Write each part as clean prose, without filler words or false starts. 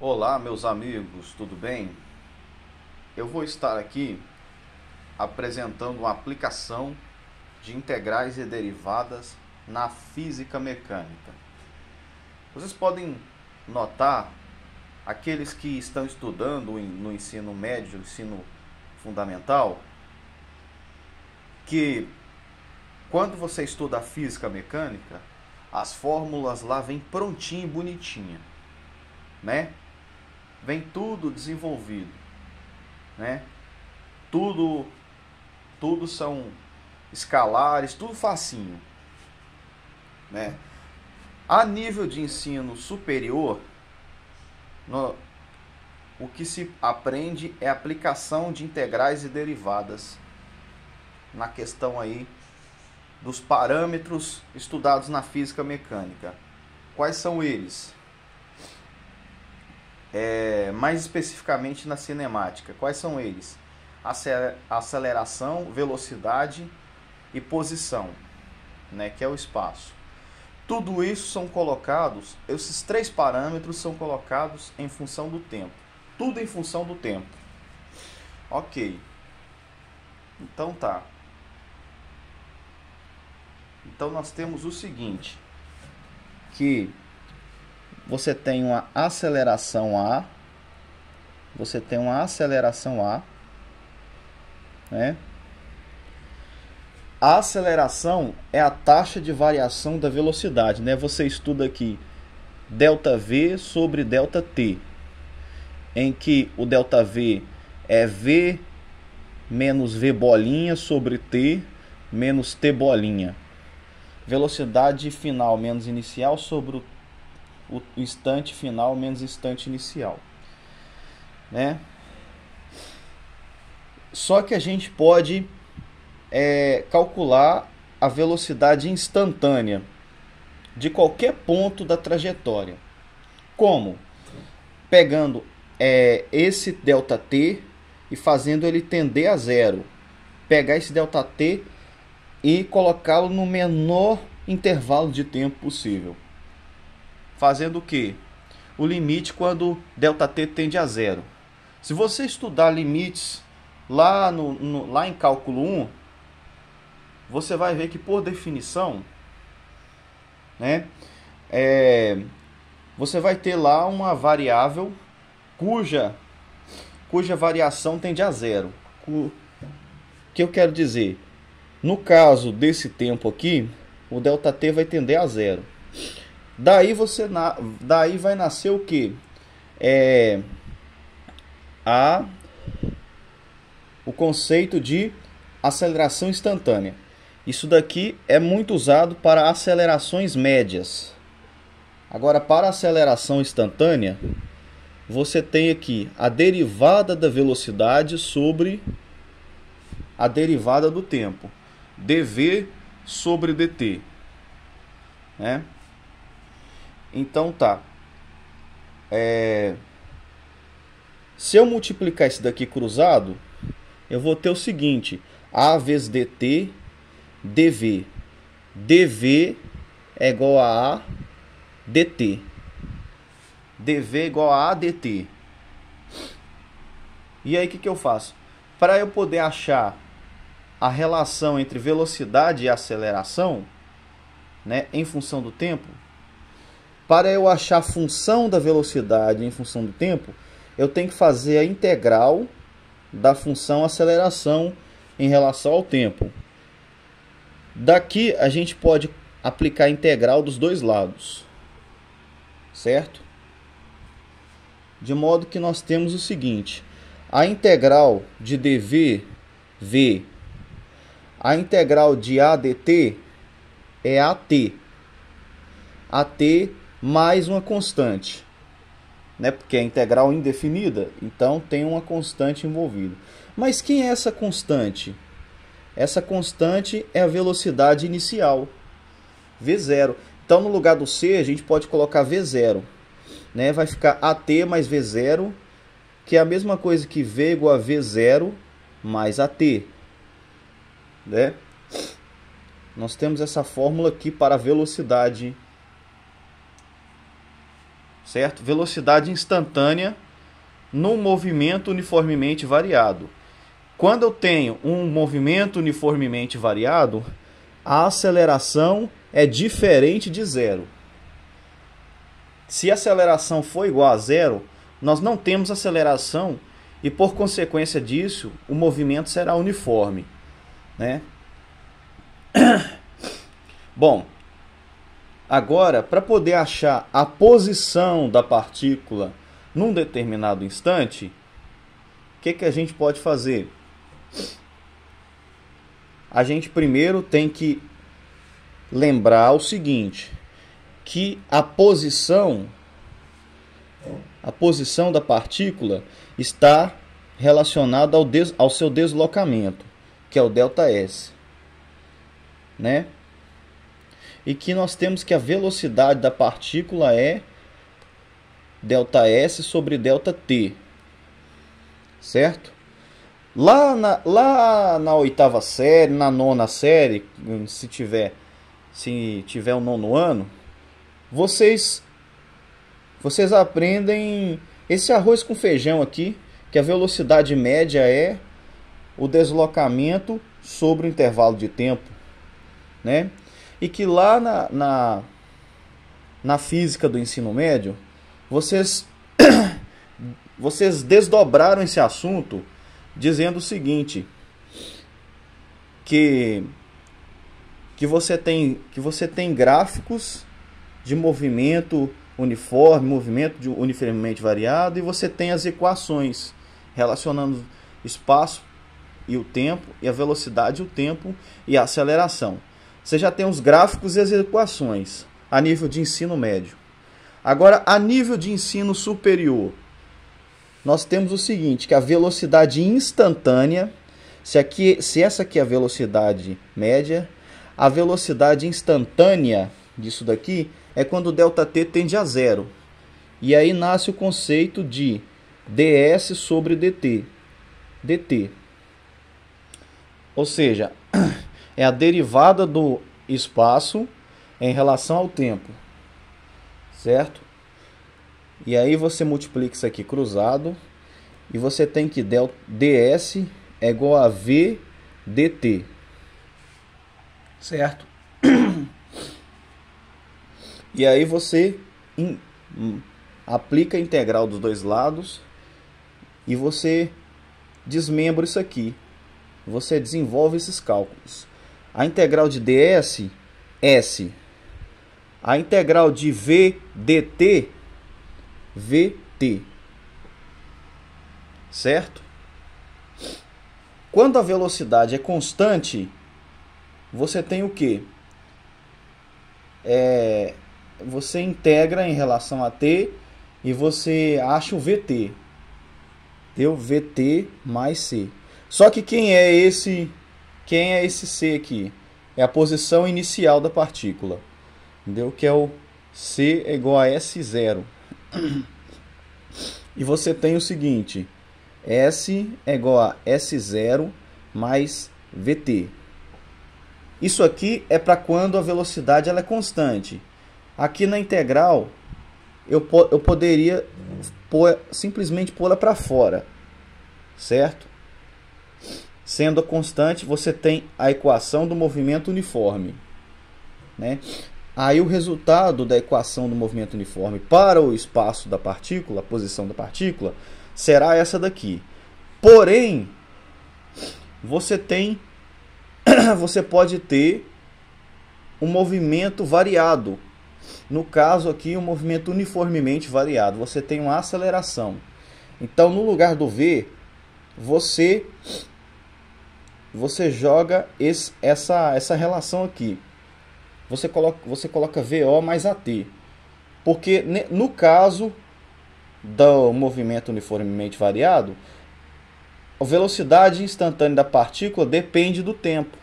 Olá, meus amigos, tudo bem? Eu vou estar aqui apresentando uma aplicação de integrais e derivadas na física mecânica. Vocês podem notar, aqueles que estão estudando no ensino médio, ensino fundamental, que quando você estuda a física mecânica, as fórmulas lá vêm prontinha e bonitinha, né? Vem tudo desenvolvido, né? Tudo, tudo são escalares, tudo facinho, né? A nível de ensino superior, no, o que se aprende é a aplicação de integrais e derivadas na questão aí dos parâmetros estudados na física mecânica. Quais são eles? Mais especificamente na cinemática, quais são eles? Aceleração, velocidade e posição, né, que é o espaço. Tudo isso são colocados, esses três parâmetros são colocados em função do tempo. Tudo em função do tempo. Ok. Então tá. Então nós temos o seguinte, que você tem uma aceleração A, né? A aceleração é a taxa de variação da velocidade, né? Você estuda aqui ΔV sobre ΔT, em que o ΔV é V menos V bolinha sobre T menos T bolinha. Velocidade final menos inicial sobre o instante final menos instante inicial, né? Só que a gente pode calcular a velocidade instantânea de qualquer ponto da trajetória. Como? Pegando esse ΔT e fazendo ele tender a zero. Pegar esse ΔT e colocá-lo no menor intervalo de tempo possível. Fazendo o quê? O limite quando ΔT tende a zero. Se você estudar limites lá em cálculo 1, você vai ver que, por definição, né, você vai ter lá uma variável cuja variação tende a zero. O que eu quero dizer? No caso desse tempo aqui, o ΔT vai tender a zero. Daí vai nascer o que? O conceito de aceleração instantânea. Isso daqui é muito usado para acelerações médias. Agora, para aceleração instantânea, você tem aqui a derivada da velocidade sobre a derivada do tempo. dv sobre dt. Né? Então tá. Se eu multiplicar isso daqui cruzado, eu vou ter o seguinte: a vezes dt, dv. dv é igual a dt. dv é igual a dt. E aí o que eu faço? Para eu poder achar a relação entre velocidade e aceleração, né, em função do tempo, para eu achar a função da velocidade em função do tempo, eu tenho que fazer a integral da função aceleração em relação ao tempo. Daqui a gente pode aplicar a integral dos dois lados, certo? De modo que nós temos o seguinte: a integral de dv, v, a integral de adt é at. At mais uma constante, né? Porque é integral indefinida, então tem uma constante envolvida. Mas quem é essa constante? Essa constante é a velocidade inicial, v0. Então, no lugar do c, a gente pode colocar v0, né? Vai ficar at mais v0, que é a mesma coisa que v igual a v0 mais at, né? Nós temos essa fórmula aqui para a velocidade, certo? Velocidade instantânea num movimento uniformemente variado. Quando eu tenho um movimento uniformemente variado, a aceleração é diferente de zero. Se a aceleração for igual a zero, nós não temos aceleração e, por consequência disso, o movimento será uniforme, né? Bom, agora, para poder achar a posição da partícula num determinado instante, o que a gente pode fazer? A gente primeiro tem que lembrar o seguinte, que a posição da partícula está relacionada ao seu deslocamento, que é o ΔS, né? E que nós temos que a velocidade da partícula é ΔS sobre ΔT, certo? Lá na oitava série, na nona série, se tiver o nono ano, vocês aprendem esse arroz com feijão aqui, que a velocidade média é o deslocamento sobre o intervalo de tempo, né? E que lá na física do ensino médio, vocês desdobraram esse assunto dizendo o seguinte, que você tem gráficos de movimento uniforme, movimento uniformemente variado, e você tem as equações relacionando espaço e o tempo, e a velocidade, o tempo e a aceleração. Você já tem os gráficos e as equações a nível de ensino médio. Agora, a nível de ensino superior, nós temos o seguinte, que a velocidade instantânea, se essa aqui é a velocidade média, a velocidade instantânea disso daqui é quando o ΔT tende a zero. E aí nasce o conceito de ds sobre dt. Ou seja, é a derivada do espaço em relação ao tempo, certo? E aí você multiplica isso aqui cruzado e você tem que ds é igual a v dt, certo? E aí você aplica a integral dos dois lados e você desmembra isso aqui. Você desenvolve esses cálculos. A integral de ds, S. A integral de v dt, vt. Certo? Quando a velocidade é constante, você tem o quê? Você integra em relação a t e você acha o vt. Deu vt mais c. Só que quem é esse c aqui? É a posição inicial da partícula. Entendeu? Que é o c é igual a S0. E você tem o seguinte, S é igual a S0 mais VT. Isso aqui é para quando a velocidade ela é constante. Aqui na integral, eu poderia simplesmente pô-la para fora, certo? Sendo a constante, você tem a equação do movimento uniforme, né? Aí o resultado da equação do movimento uniforme para o espaço da partícula, a posição da partícula, será essa daqui. Porém, você pode ter um movimento variado. No caso aqui, um movimento uniformemente variado. Você tem uma aceleração. Então, no lugar do V, você joga essa relação aqui. Você coloca VO mais AT. Porque no caso do movimento uniformemente variado, a velocidade instantânea da partícula depende do tempo.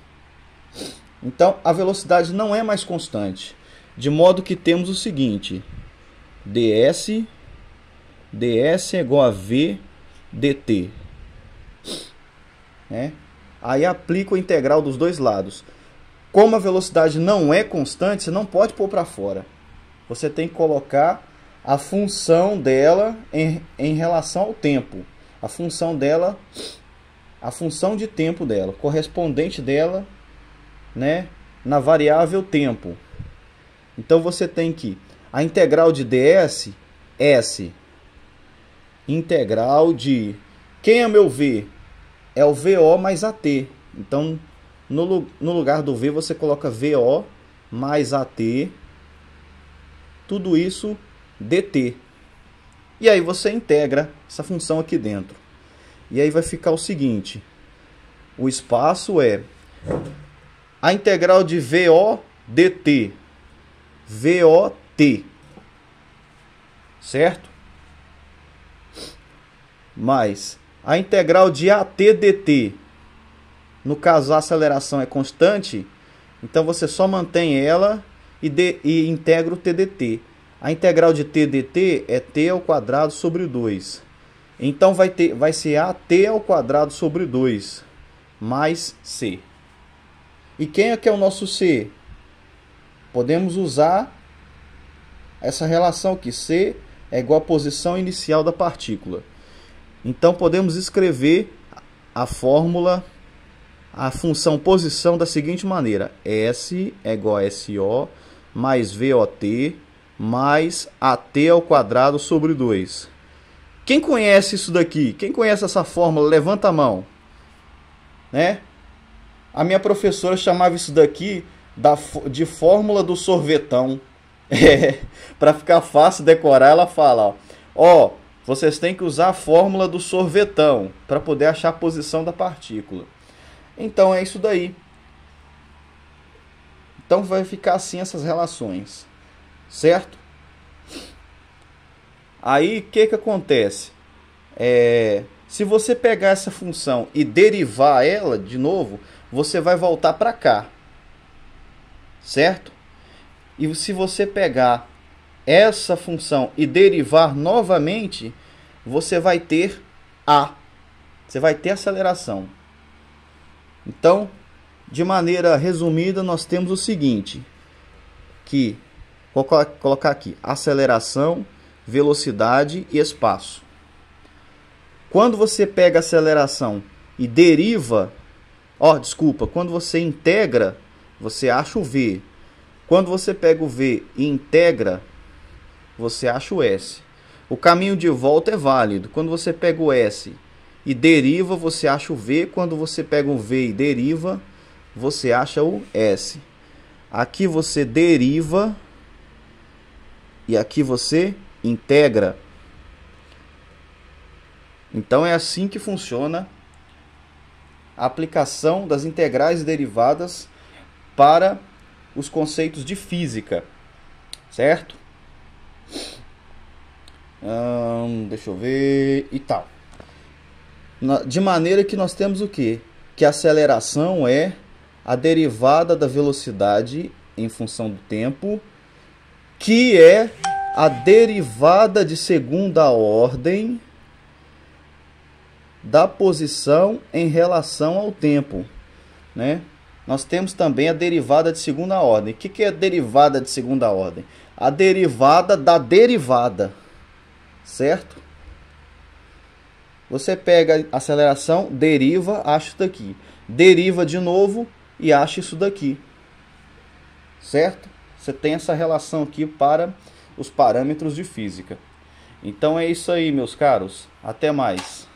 Então, a velocidade não é mais constante. De modo que temos o seguinte: ds é igual a v dt. Né? Aí aplico a integral dos dois lados. Como a velocidade não é constante, você não pode pôr para fora. Você tem que colocar a função dela em relação ao tempo. A função dela, a função de tempo dela, correspondente dela, né, na variável tempo. Então você tem que a integral de ds, S, integral de, quem é meu V? É o VO mais AT. Então, no lugar do V, você coloca VO mais AT, tudo isso dt. E aí você integra essa função aqui dentro. E aí vai ficar o seguinte, o espaço é a integral de VO dt, VOT, certo? Mais a integral de AT dt, no caso a aceleração é constante, então você só mantém ela e integra o TDT. A integral de t dt é t ao quadrado sobre 2. Então vai ser AT ao quadrado sobre 2 mais C. E quem é que é o nosso C? Podemos usar essa relação aqui. C é igual à posição inicial da partícula. Então podemos escrever a fórmula, a função posição da seguinte maneira. S é igual a SO mais VOT mais AT ao quadrado sobre 2. Quem conhece isso daqui? Quem conhece essa fórmula? Levanta a mão. Né? A minha professora chamava isso daqui de fórmula do sorvetão. Para ficar fácil decorar, ela fala, ó, vocês têm que usar a fórmula do sorvetão para poder achar a posição da partícula. Então é isso daí. Então vai ficar assim essas relações, certo? Aí o que acontece? Se você pegar essa função e derivar ela de novo, você vai voltar para cá, certo? E se você pegar essa função e derivar novamente, você vai ter A. Você vai ter aceleração. Então, de maneira resumida, nós temos o seguinte, que vou colocar aqui, aceleração, velocidade e espaço. Quando você pega a aceleração e deriva, quando você integra, você acha o V. Quando você pega o V e integra, você acha o S. O caminho de volta é válido. Quando você pega o S e deriva, você acha o V. Quando você pega o V e deriva, você acha o S. Aqui você deriva e aqui você integra. Então é assim que funciona a aplicação das integrais e derivadas para os conceitos de física, certo? Deixa eu ver e tal. De maneira que nós temos o quê? Que a aceleração é a derivada da velocidade em função do tempo, que é a derivada de segunda ordem da posição em relação ao tempo, né? Nós temos também a derivada de segunda ordem. O que é a derivada de segunda ordem? A derivada da derivada, certo? Você pega a aceleração, deriva, acha isso daqui. Deriva de novo e acha isso daqui, certo? Você tem essa relação aqui para os parâmetros de física. Então é isso aí, meus caros. Até mais.